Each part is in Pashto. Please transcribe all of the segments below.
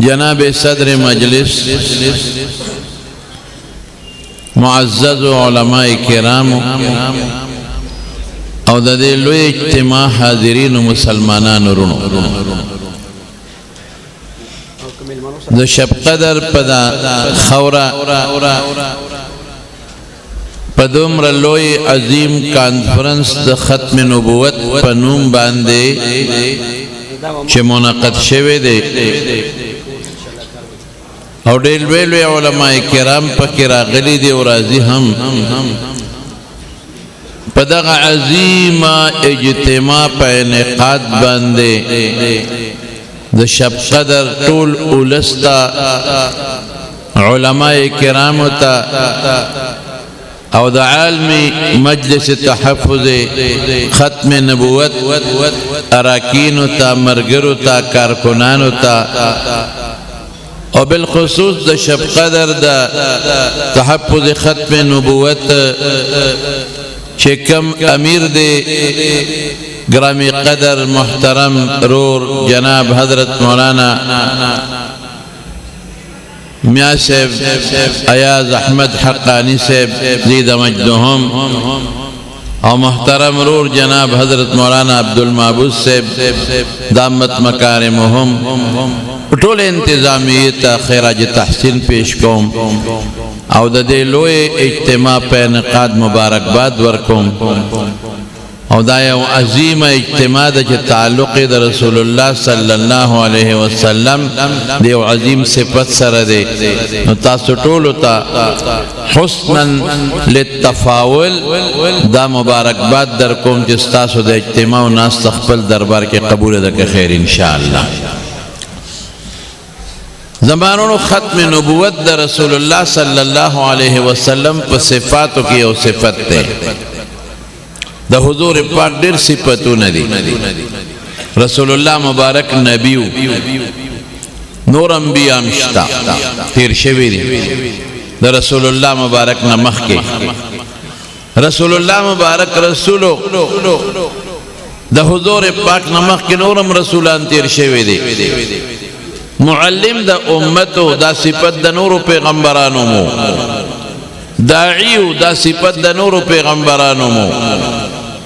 جناب صدر مجلس معزز علماء کرام او د دې لوی اجتماع حاضرین مسلمانانو رونو د شب قدر پدا خورا پدومر لوی عظیم کانفرنس د ختم نبوت په نوم باندې چې منعقد شوی دی او ډېر لوی علماء کرام پکې راغلي دي او راځي هم په دغه عظیمه اجتماع په انعقاد باندې د شب قدر ټول اولس ته علماء کرامو ته او د عالمي مجلس تحفظ ختم نبوت اراکینو ته مرګرو ته کارکنانو ته او بالخصوص د شب قدر د تحفظ ختم نبوت چې کوم امیر دی گرامی قدر محترم رور جناب حضرت مولانا میاں صاحب ایاز احمد حقانی صاحب زید مجدهم او محترم رور جناب حضرت مولانا عبدالمعبود صاحب دامت مکارمهم ټول انتظامیه ته خراج تحسین پیش کوم او د دې لوی اجتماع په انعقاد مبارکباد ورکوم او دا یو عظیم اجتماع د تعلق د رسول الله صلی الله علیه وسلم د یو عظیم صفت سره دی نو تاسو ټول ته حسنا للتفاول دا مبارکباد در کوم چې تاسو د اجتماع ناس خپل دربار کې قبول ده خیر ان شاء الله زمانونو ختم نبوت د رسول الله صلی الله علیه وسلم په صفاتو کې یو صفت ده د حضور پاک ډېر صفاتونه دي رسول الله مبارک نبیو نور انبیاء مشتا تیر شوی دي د رسول الله مبارک نه مخکې رسول الله مبارک رسولو د حضور پاک نه مخکې نورم رسولان تیر شوی دي معلم د امتو دا صفت د نورو پیغمبرانو مو داعیو دا صفت د نورو پیغمبرانو مو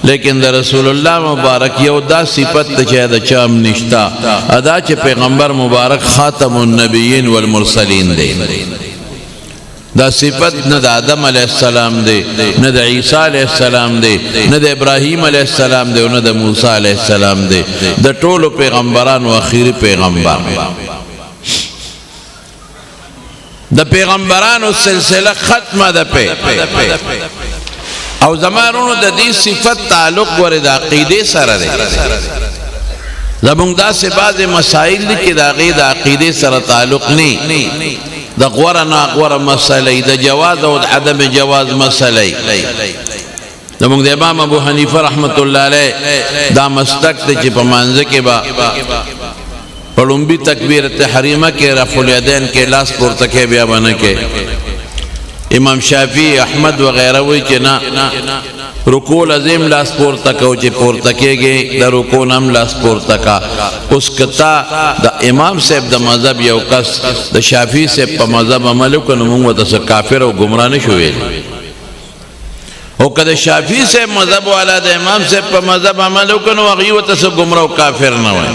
لیکن د رسول الله مبارک یو دا صفت د چا د چام نشتا ادا چې پیغمبر مبارک خاتم النبیین والمرسلین دی دا صفت نه د آدم علیہ السلام دی نه د عیسی علیہ السلام دی نه د ابراهیم علیہ السلام دی نه د موسی علیہ السلام دی د ټولو پیغمبرانو اخیری پیغمبر د پیغمبرانو سلسله ختمه ده او زمانونو د دې صفت تعلق ورې د عقیده سره ده زمونږ داسې بعضې مسائل دي چې د هغې د عقیدې سره تعلق نه د غوره ناغوره مسئلې د جواز او د عدم جواز مسئلې زمونږ د امام ابو حنیفه رحمت الله علیه دا مسلک دی چې په مانځه کې به په لومبي تکبیر تحریمه کې رفع الیدین کې لاس پورته کې بیا به نه کې امام شافعی احمد وغیرہ وی چې نه رکوع لازم لاس پورته کو چې پورته کېږي د رکوع هم لاس پورته کا اوس کتا د امام صاحب د مذهب یو کس د شافعی صاحب په مذهب عمل وکړو موږ ته کافر او گمراه نه شوې او کله شافعی صاحب مذهب والا د امام صاحب په مذهب عمل وکړو هغه ته گمراه او کافر نه وای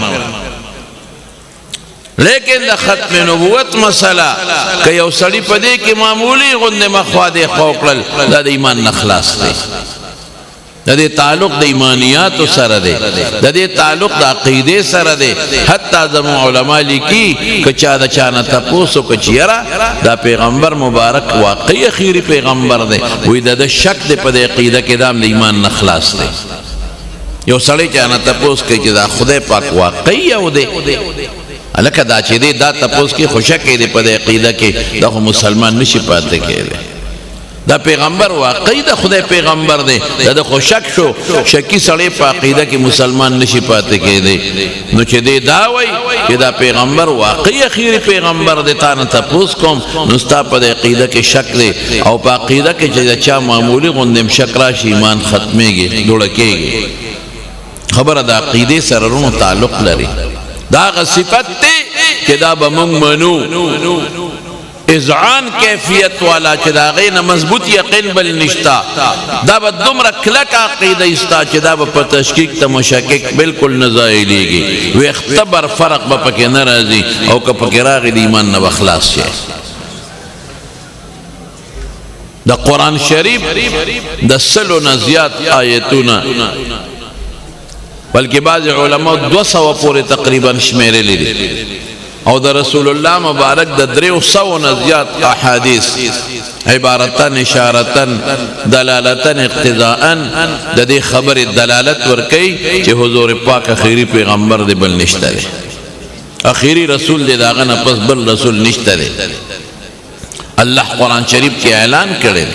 لیکن د ختم نبوت مسله که یو سړی په دې کې معمولی غوندې مخواده خوکړل دا د ایمان نه خلاص دی د دې تعلق د ایمانیاتو سره دی د دې تعلق د عقیده سره دی حتی زموږ علما لیکي که چا د چا نه تپوس وکړي چې یاره دا پیغمبر مبارک واقعي اخیری پیغمبر دی وایي د شک دی په دې عقیده کې دا د ایمان نه خلاص دی یو سړی چا نه تپوس کوي چې دا خدای پاک واقعي او دی الکه دا چې دی دا تپوس کې خوشکې دی په دې عقیده کې دا خو مسلمان نشي پاتې کېدی دا پیغمبر واقعي د خدای پیغمبر دی دا خو شک شو شکی سړی په عقیده کې مسلمان نشي پاتې کېدی نو چې دی دا وایي چې دا پیغمبر واقعي اخیری پیغمبر دی تا نه تپوس کوم نو ستا په دې عقیده کې شک دی او په عقیده کې چې چا معمولی غوندې شک راشي ایمان ختمېږي جوړه کېږي خبره د عقیدې سره رونو تعلق لري دا غ صفت ته چې دا به موږ منو اذعان کیفیت والا چې دا غینه مضبوط یقین بل نشتا دا به دومره کلک عقیده استا چې دا به په تشکیک ته مشکک بالکل نه ځایلیږي وی اختبر فرق به پکې نه راځي او که پکې راغی د ایمان نه به خلاص شي د قرآن شریف د 100 نه زیات آیتونه بلکې بعض علماء 200 پورې تقریبا شمیرلی دي او د رسول الله مبارک د 300 نه زیات احادیث عبارتن اشارتن دلالتن اقتضاءن د دې خبرې دلالت ورکي چې حضور پاک اخیری پیغمبر دی بل نشته دی اخیری رسول دی داغه نه پس بل رسول نشته دی الله قرآن شریف کې اعلان کړی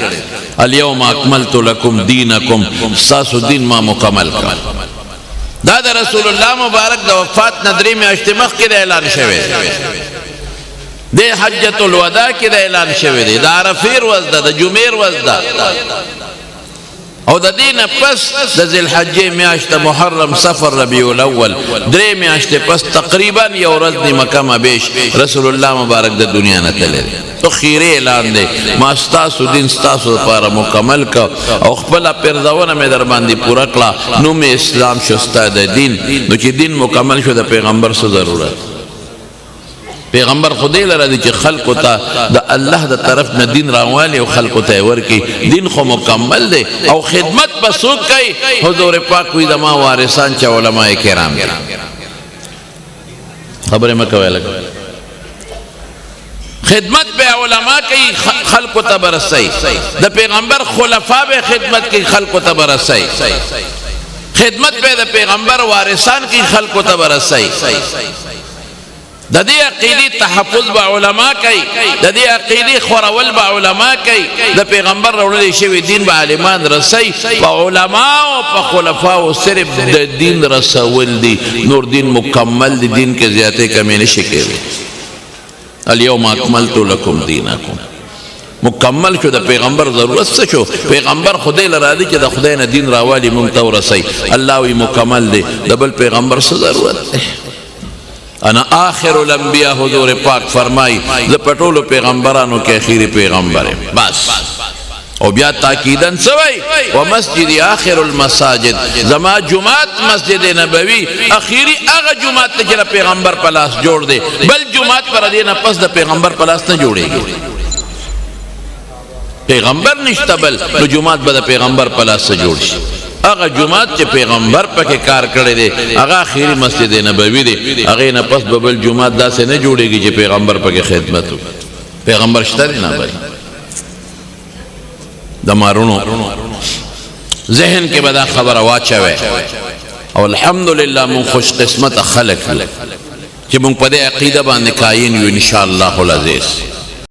الیوم اکملت لکم دینکم ساسو دین ما مکمل کړ دا د رسول الله مبارک د وفات نه 3 میاشتې مخکې د اعلان شوی د حجۃ الوداع کې د اعلان شوی دی د عرفې ورځ ده د جمعې ورځ ده او د دې نه پس د ذی الحجې میاشت محرم صفر ربیع الاول 3 میاشتې پس تقریبا یو ورځ د مکه مبیش رسول الله مبارک د دنیا نه تللی تو خیره اعلان دی ما ستاسو دین ستاسو لپاره مکمل کا او خپل پرځونه مې در باندې پوره کړه نو مې اسلام شسته د دین نو چې دین مکمل شو د پیغمبر څه ضرورت پیغمبر خدای لره دی چې خلقو ته د الله د طرف نه دین راوالی او خلقو ته ورکی دین خو مکمل دی او خدمت به څوک کوي حضور پاک وی زما وارثان چې علماء کرام دي خبره مکه ویل خدمت به علماء کوي خلقو ته برسي د پیغمبر خلفا به خدمت کوي خلقو ته برسي خدمت به د پیغمبر وارثان کوي خلقو ته برسي د دې عقیدې تحفظ به علما کوي د دې عقیدې خورول به علما کوي د پیغمبر راوړل شوی دین به عالمان رسي په علما او په خلفا او صرف د دین رسول دي نور دین مکمل دي دین کې زیاتې کمی نشي کوي الیوم اکملت لکم دینکم مکمل شو د پیغمبر ضرورت څه شو پیغمبر خدای لره دی چې د خدای نه دین راوالی مونږ ته ورسي الله وی مکمل دی د بل پیغمبر څه ضرورت انا آخر الانبیاء حضور پاک فرمائی ز پټولو پیغمبرانو کې اخیری پیغمبر بس او بیا تاکیدن سوئی ومسجد آخر المساجد زما جماعت مسجد نبوی اخیری اغا جماعت تجرہ پیغمبر پلاس جوڑ دے بل جماعت پر دینا پس دا پیغمبر پلاس نہ جوڑے گی پیغمبر نشتا بل تو جماعت با دا پیغمبر پلاس سے جوڑ شی اغا جماعت چے پیغمبر پاکے کار کردے دے اغا اخیری مسجد نبوی دے اغی نا پس ببل جماعت دا سے نہ جوڑے گی چے پیغمبر پاکے خدمت ہو پیغمبر شتا دینا بل دمارونو ذہن کے بدا خبر واچوے اور الحمدللہ من خوش قسمت خلق چی من پدے عقیدہ باندے قائن یو انشاءاللہ العزیز